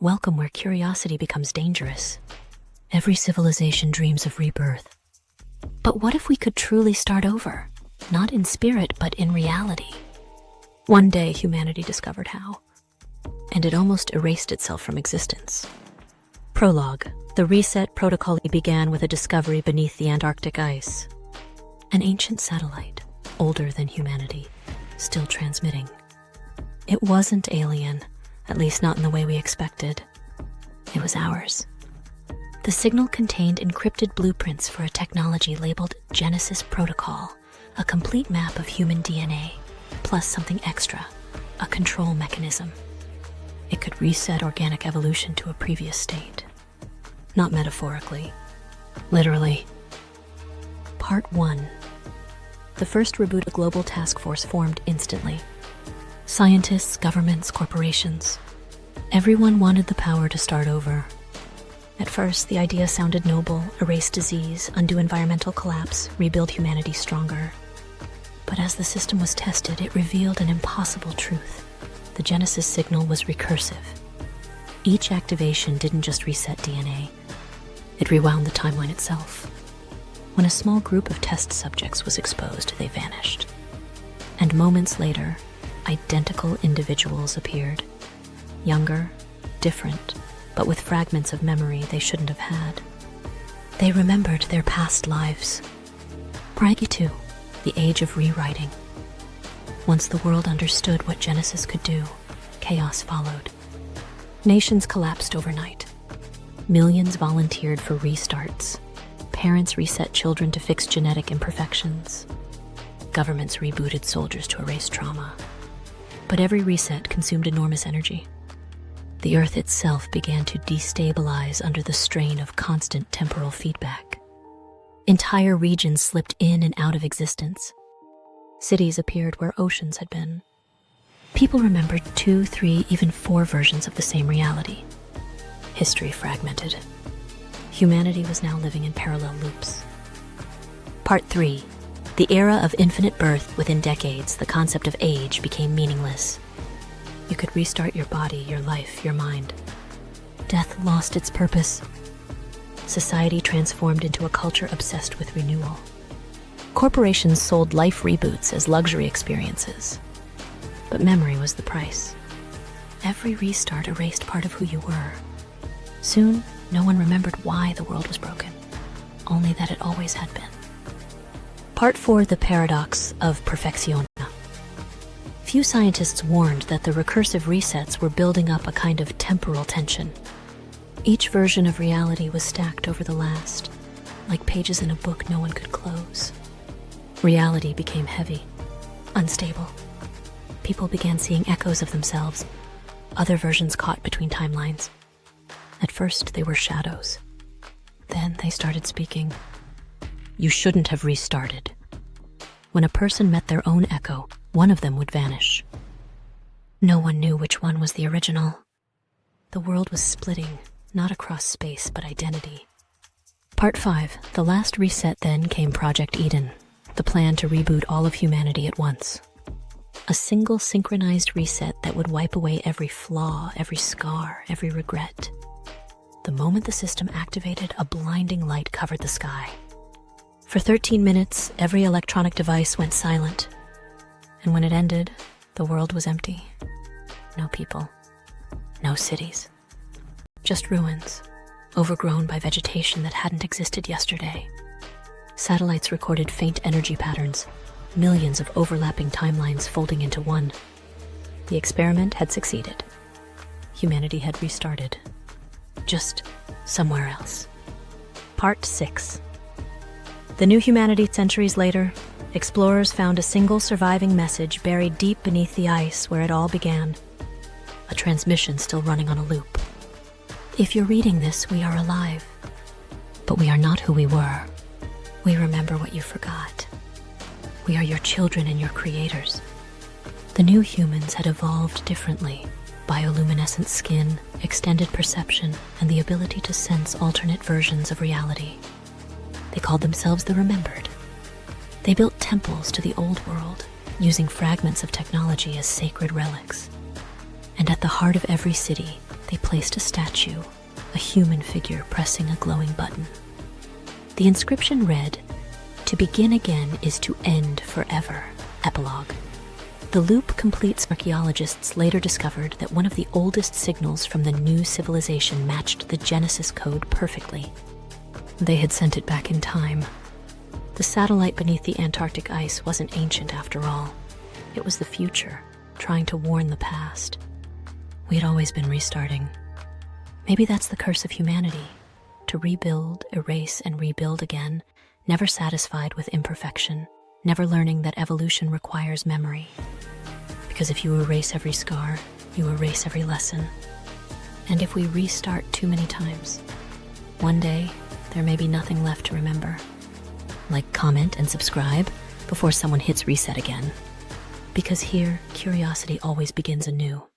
Welcome where curiosity becomes dangerous. Every civilization dreams of rebirth. But what if we could truly start over? Not in spirit, but in reality. One day, humanity discovered how, and it almost erased itself from existence. Prologue. The reset protocol began with a discovery beneath the Antarctic ice. An ancient satellite, older than humanity, still transmitting. It wasn't alien, at least not in the way we expected. It was ours. The signal contained encrypted blueprints for a technology labeled Genesis Protocol, a complete map of human DNA, plus something extra, a control mechanism. It could reset organic evolution to a previous state. Not metaphorically, literally. Part 1. The first reboot, a global task force formed instantly. Scientists, governments, corporations. Everyone wanted the power to start over. At first, the idea sounded noble: erase disease, undo environmental collapse, rebuild humanity stronger. But as the system was tested, it revealed an impossible truth. The Genesis signal was recursive. Each activation didn't just reset DNA, it rewound the timeline itself. When a small group of test subjects was exposed, they vanished. And moments later, identical individuals appeared. Younger, different, but with fragments of memory they shouldn't have had. They remembered their past lives. Pragi 2, the age of rewriting. Once the world understood what Genesis could do, chaos followed. Nations collapsed overnight. Millions volunteered for restarts. Parents reset children to fix genetic imperfections. Governments rebooted soldiers to erase trauma. But every reset consumed enormous energy. The Earth itself began to destabilize under the strain of constant temporal feedback. Entire regions slipped in and out of existence. Cities appeared where oceans had been. People remembered 2, 3, even 4 versions of the same reality. History fragmented. Humanity was now living in parallel loops. Part 3. The era of infinite birth. Within decades, the concept of age became meaningless. You could restart your body, your life, your mind. Death lost its purpose. Society transformed into a culture obsessed with renewal. Corporations sold life reboots as luxury experiences. But memory was the price. Every restart erased part of who you were. Soon, no one remembered why the world was broken, only that it always had been. Part 4. The paradox of perfección. Few scientists warned that the recursive resets were building up a kind of temporal tension. Each version of reality was stacked over the last, like pages in a book no one could close. Reality became heavy, unstable. People began seeing echoes of themselves, other versions caught between timelines. At first, they were shadows. Then they started speaking. You shouldn't have restarted. When a person met their own echo, one of them would vanish. No one knew which one was the original. The world was splitting, not across space, but identity. Part 5. The last reset. Then came Project Eden, the plan to reboot all of humanity at once. A single synchronized reset that would wipe away every flaw, every scar, every regret. The moment the system activated, a blinding light covered the sky. For 13 minutes, every electronic device went silent. And when it ended, the world was empty. No people, no cities. Just ruins, overgrown by vegetation that hadn't existed yesterday. Satellites recorded faint energy patterns, millions of overlapping timelines folding into one. The experiment had succeeded. Humanity had restarted. Just somewhere else. Part 6. The new humanity. Centuries later, explorers found a single surviving message buried deep beneath the ice where it all began. A transmission still running on a loop. If you're reading this, we are alive. But we are not who we were. We remember what you forgot. We are your children and your creators. The new humans had evolved differently. Bioluminescent skin, extended perception, and the ability to sense alternate versions of reality. They called themselves the Remembered. They built temples to the old world, using fragments of technology as sacred relics. And at the heart of every city, they they placed a statue, a human figure pressing a glowing button. The inscription read, "To begin again is to end forever." Epilogue. The loop completes. Archaeologists later discovered that one of the oldest signals from the new civilization matched the Genesis code perfectly. They had sent it back in time. The satellite beneath the Antarctic ice wasn't ancient after all. It was the future, trying to warn the past. We had always been restarting. Maybe that's the curse of humanity, to rebuild, erase, and rebuild again, never satisfied with imperfection, never learning that evolution requires memory. Because if you erase every scar, you erase every lesson. And if we restart too many times, one day there may be nothing left to remember. Like, comment, and subscribe before someone hits reset again. Because here, curiosity always begins anew.